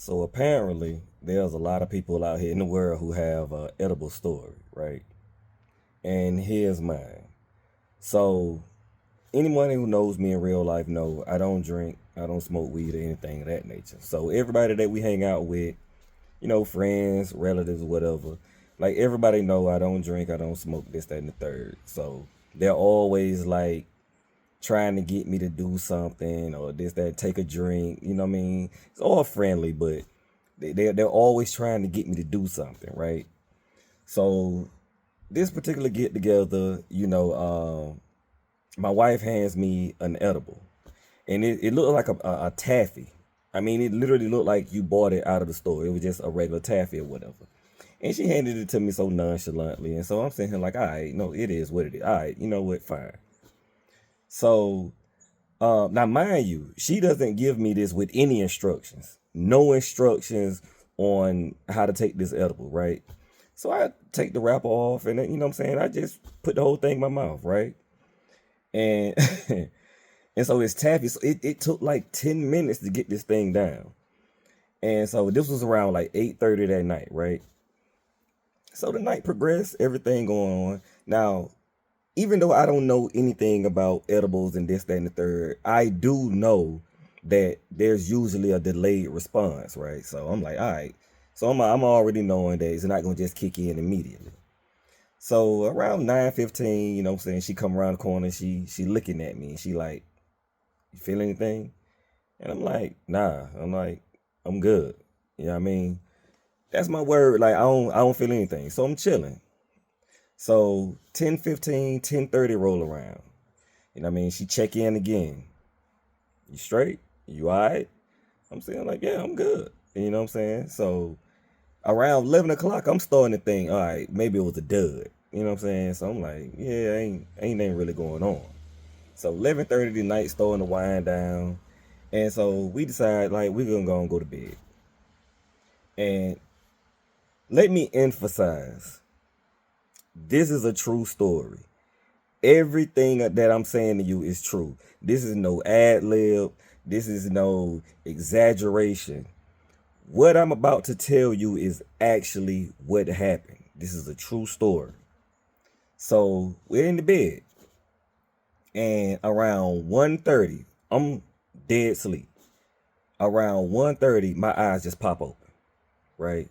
So apparently, there's a lot of people out here in the world who have a edible story, right? And here's mine. So anyone who knows me in real life know I don't drink, I don't smoke weed or anything of that nature. So everybody that we hang out with, friends, relatives, whatever, like everybody know I don't drink, I don't smoke this, that, and the third. So they're always like trying to get me to do something or this, that, take a drink. You know what I mean? It's all friendly, but they're always trying to get me to do something, right? So this particular get together, my wife hands me an edible, and it looked like a taffy. I mean, it literally looked like you bought it out of the store. It was just a regular taffy or whatever. And she handed it to me so nonchalantly, and so I'm sitting here like, all right, no, it is what it is. All right, you know what? Fine. So now, mind you, she doesn't give me this with any instructions. No instructions on how to take this edible, right? So I take the wrapper off, and you know what I'm saying. I just put the whole thing in my mouth, right? And and so it's taffy. So it took like 10 minutes to get this thing down. And so this was around like 8:30 that night, right? So the night progressed, everything going on. Now, even though I don't know anything about edibles and this, that, and the third, I do know that there's usually a delayed response, right? So I'm like, all right. So I'm already knowing that it's not gonna just kick in immediately. So around 9:15, you know what I'm saying, she come around the corner, she looking at me and she like, you feel anything? And I'm like, nah. I'm like, I'm good. You know what I mean? That's my word. Like I don't feel anything. So I'm chilling. So 10:15, 10:30 roll around. You know what I mean? She check in again. You straight? You alright? I'm saying like, yeah, I'm good. You know what I'm saying? So around 11 o'clock, I'm starting to think, all right, maybe it was a dud. You know what I'm saying? So I'm like, yeah, ain't nothing really going on. So 11:30 the night starting to wind down. And so we decide like we're gonna go and go to bed. And let me emphasize, this is a true story. Everything that I'm saying to you is true. This is no ad lib. This is no exaggeration. What I'm about to tell you is actually what happened. This is a true story. So we're in the bed, and around 1:30, I'm dead sleep. Around 1:30, my eyes just pop open, right?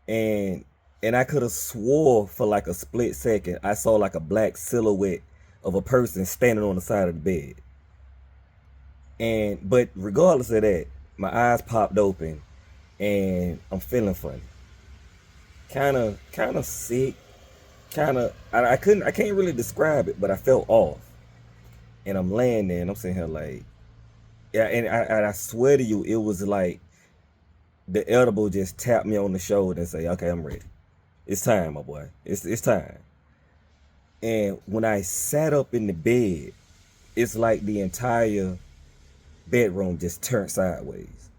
And I could have swore for like a split second I saw like a black silhouette of a person standing on the side of the bed. And but regardless of that, my eyes popped open and I'm feeling funny. Kind of sick. I can't really describe it, but I felt off. And I'm laying there and I'm sitting here like, yeah, and I swear to you, it was like the edible just tapped me on the shoulder and say, okay, I'm ready. It's time, my boy. It's time. And when I sat up in the bed, it's like the entire bedroom just turned sideways.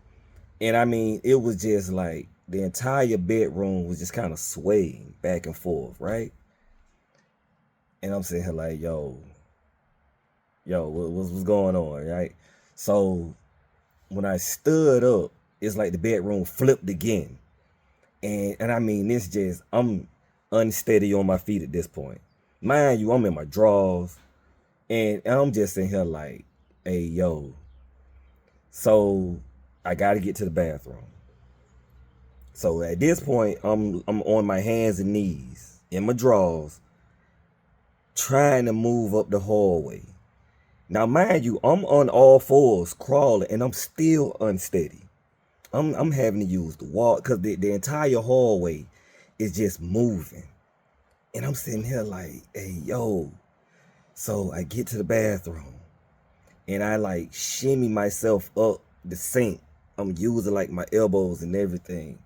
And I mean, it was just like the entire bedroom was just kind of swaying back and forth, right? And I'm sitting here like, yo, what's going on, right? So when I stood up, it's like the bedroom flipped again. And I mean, it's just, I'm unsteady on my feet at this point. Mind you, I'm in my drawers, and I'm just sitting here like, hey, yo. So I got to get to the bathroom. So at this point, I'm on my hands and knees in my drawers, trying to move up the hallway. Now, mind you, I'm on all fours crawling, and I'm still unsteady. I'm having to use the wall because the entire hallway is just moving. And I'm sitting here like, hey, yo. So I get to the bathroom and I like shimmy myself up the sink. I'm using like my elbows and everything.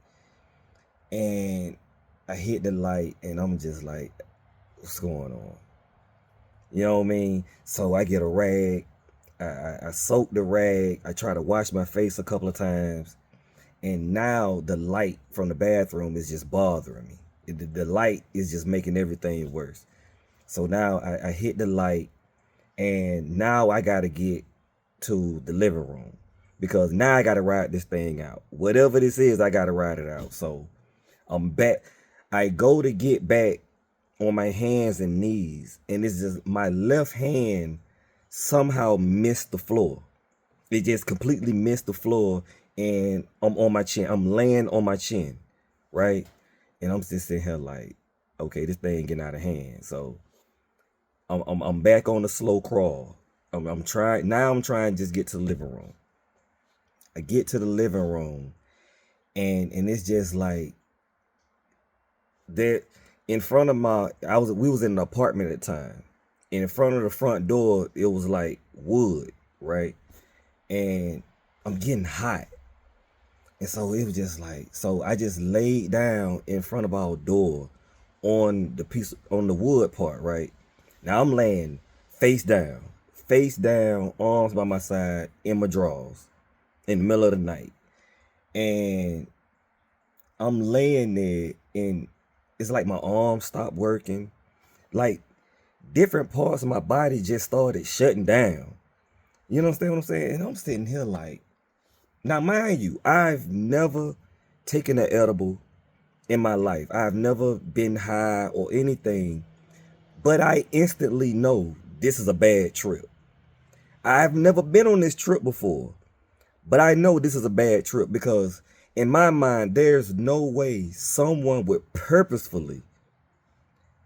And I hit the light and I'm just like, what's going on? You know what I mean? So I get a rag. I soak the rag. I try to wash my face a couple of times. And now the light from the bathroom is just bothering me. The light is just making everything worse. So now I hit the light, and now I got to get to the living room. because now I gotta ride this thing out. Whatever this is, I gotta ride it out. So I'm back. I go to get back on my hands and knees, and it's just my left hand somehow missed the floor. It just completely missed the floor, and I'm on my chin. I'm laying on my chin, right? And I'm just sitting here like, okay, this thing getting out of hand. So I'm back on the slow crawl. I'm trying now. I'm trying to just get to the living room. I get to the living room, and it's just like there in front of we was in an apartment at the time. And in front of the front door, it was like wood, right? And I'm getting hot. And so it was just like, so I just laid down in front of our door on the wood part, right? Now I'm laying face down, arms by my side, in my drawers, in the middle of the night. And I'm laying there, and it's like my arms stopped working. Like different parts of my body just started shutting down. You understand what I'm saying? And I'm sitting here like, now mind you, I've never taken an edible in my life. I've never been high or anything, but I instantly know this is a bad trip. I've never been on this trip before, but I know this is a bad trip because in my mind, there's no way someone would purposefully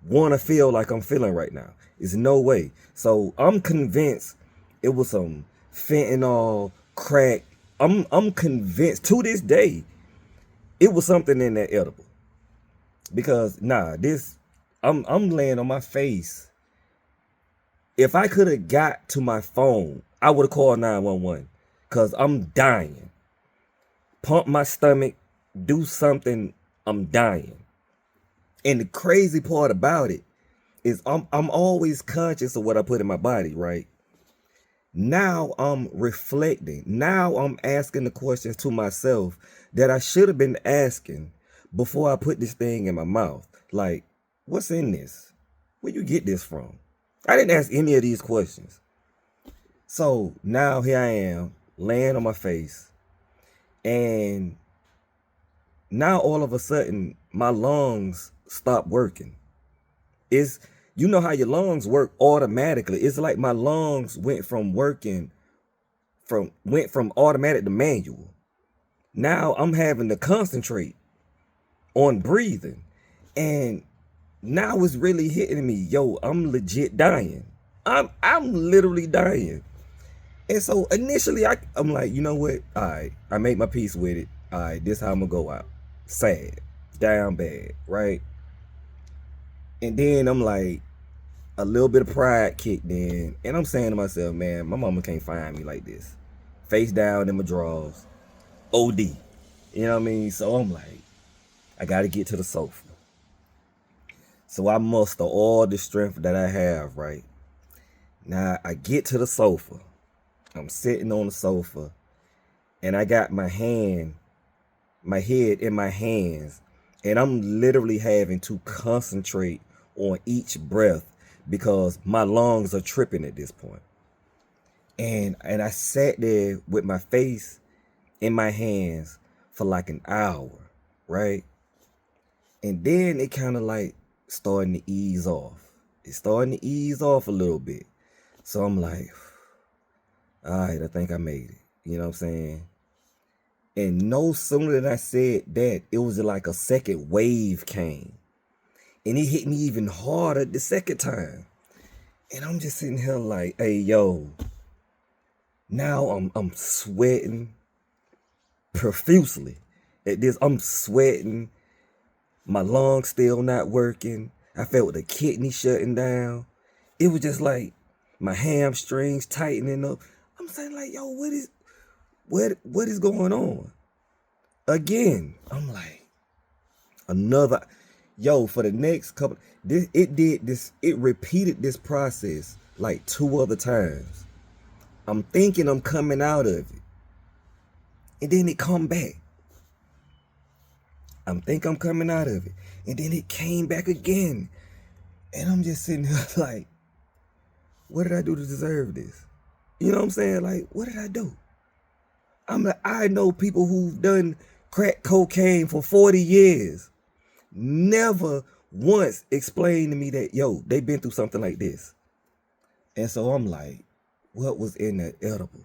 want to feel like I'm feeling right now. There's no way. So I'm convinced it was some fentanyl, crack. I'm convinced to this day it was something in that edible. Because I'm laying on my face. If I could have got to my phone, I would have called 911 because I'm dying. Pump my stomach, do something, I'm dying. And the crazy part about it is I'm always conscious of what I put in my body, right? Now I'm reflecting. Now I'm asking the questions to myself that I should have been asking before I put this thing in my mouth. Like, what's in this? Where you get this from? I didn't ask any of these questions. So now here I am, laying on my face, and now all of a sudden my lungs stop working. You know how your lungs work automatically. It's like my lungs went from automatic to manual. Now I'm having to concentrate on breathing. And now it's really hitting me. Yo, I'm legit dying. I'm literally dying. And so initially I'm like, you know what? All right, I made my peace with it. All right, this how I'm gonna go out. Sad, down bad, right? And then I'm like, a little bit of pride kicked in, and I'm saying to myself, man, my mama can't find me like this. Face down in my drawers. OD. You know what I mean? So I'm like, I gotta get to the sofa. So I muster all the strength that I have, right? Now I get to the sofa. I'm sitting on the sofa, and I got my head in my hands, and I'm literally having to concentrate on each breath because my lungs are tripping at this point. And I sat there with my face in my hands for like an hour, right? And then it kind of like starting to ease off. It's starting to ease off a little bit. So I'm like, all right, I think I made it. You know what I'm saying? And no sooner than I said that, it was like a second wave came. And it hit me even harder the second time. And I'm just sitting here like, hey, yo, now I'm sweating profusely. At this, I'm sweating. My lungs still not working. I felt the kidney shutting down. It was just like my hamstrings tightening up. I'm saying like, yo, what is going on? Again, I'm like, for the next couple, it repeated this process like 2 other times. I'm thinking I'm coming out of it. And then it come back. I'm coming out of it. And then it came back again. And I'm just sitting here like, what did I do to deserve this? You know what I'm saying? Like, what did I do? I'm like, I know people who've done crack cocaine for 40 years. Never once explained to me that, yo, they been through something like this. And so I'm like, what was in that edible?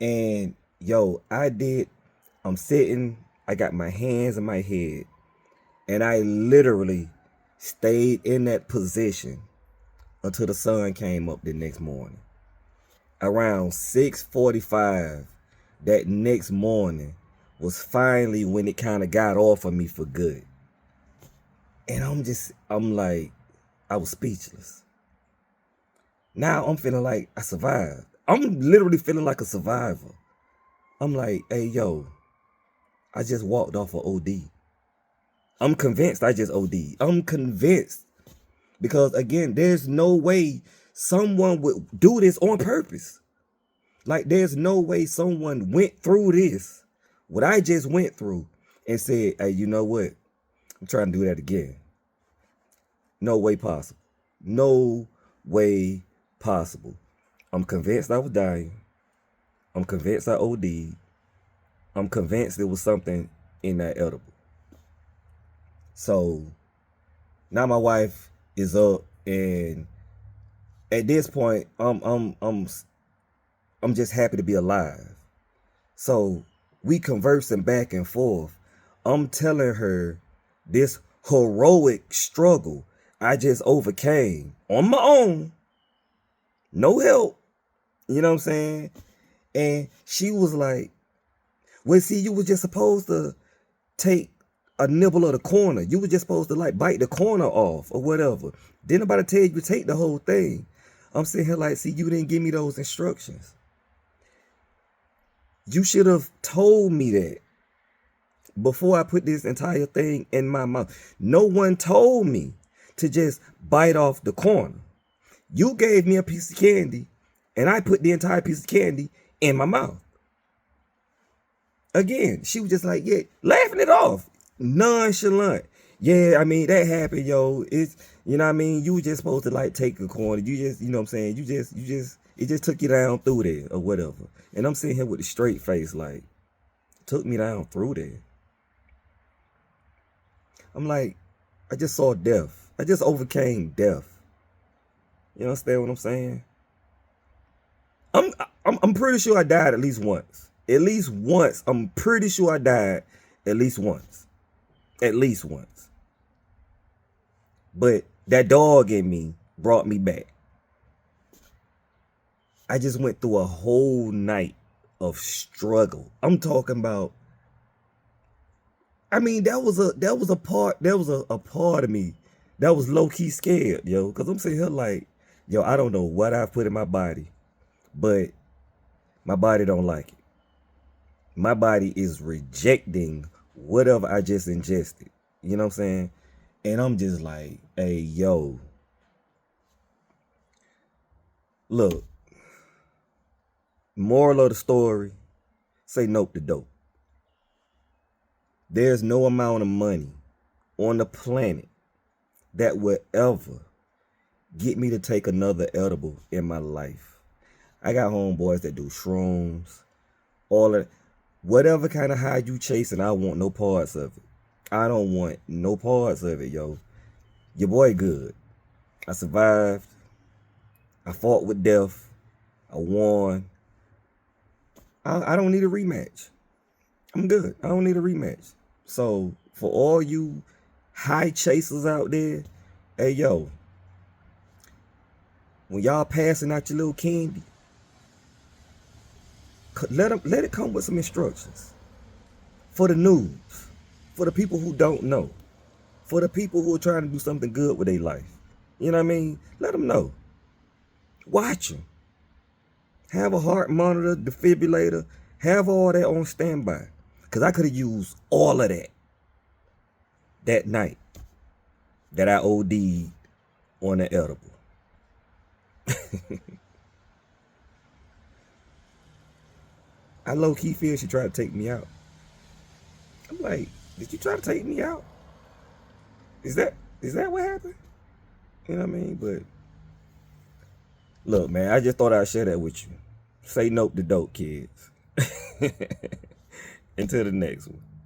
And yo, I'm sitting, I got my hands in my head, and I literally stayed in that position until the sun came up the next morning. Around 6:45 that next morning was finally when it kind of got off of me for good. And I'm like, I was speechless. Now I'm feeling like I survived. I'm literally feeling like a survivor. I'm like, hey, yo, I just walked off of OD. I'm convinced I just OD. I'm convinced. Because again, there's no way someone would do this on purpose. Like, there's no way someone went through this, what I just went through, and said, hey, you know what? I'm trying to do that again. No way possible. No way possible. I'm convinced I was dying. I'm convinced I OD'd. I'm convinced there was something in that edible. So now my wife is up, and at this point, I'm just happy to be alive. So we conversing back and forth. I'm telling her this heroic struggle I just overcame on my own. No help. You know what I'm saying? And she was like, well, see, you were just supposed to take a nibble of the corner. You were just supposed to like bite the corner off or whatever. Didn't nobody tell you to take the whole thing. I'm sitting here like, see, you didn't give me those instructions. You should have told me that before I put this entire thing in my mouth. No one told me to just bite off the corner. You gave me a piece of candy, and I put the entire piece of candy in my mouth. Again, she was just like, yeah, laughing it off. Nonchalant. Yeah, I mean, that happened, yo. It's, you know what I mean? You were just supposed to like take a corner. You just, you know what I'm saying? It just took you down through there or whatever. And I'm sitting here with a straight face like, took me down through there. I'm like, I just saw death. I just overcame death. You understand what I'm saying? I'm pretty sure I died at least once. At least once. I'm pretty sure I died at least once. At least once. But that dog in me brought me back. I just went through a whole night of struggle. I'm talking about, I mean, that was a part of me that was low-key scared, yo. Cause I'm sitting here like, yo, I don't know what I've put in my body, but my body don't like it. My body is rejecting whatever I just ingested. You know what I'm saying? And I'm just like, hey, yo, look, moral of the story, say nope to dope. There's no amount of money on the planet that will ever get me to take another edible in my life. I got homeboys that do shrooms, all that. Whatever kind of high you chasing, I want no parts of it. I don't want no parts of it, yo. Your boy good. I survived. I fought with death. I won. I don't need a rematch. I'm good. I don't need a rematch. So for all you high chasers out there, hey, yo, when y'all passing out your little candy, let it come with some instructions. For the noobs, for the people who don't know, for the people who are trying to do something good with their life. You know what I mean? Let them know. Watch them. Have a heart monitor, defibrillator, have all that on standby. Because I could have used all of that night that I OD'd on the edible. I low-key feel she tried to take me out. I'm like, did you try to take me out? Is that what happened? You know what I mean? But look, man, I just thought I'd share that with you. Say nope to dope, kids. Until the next one.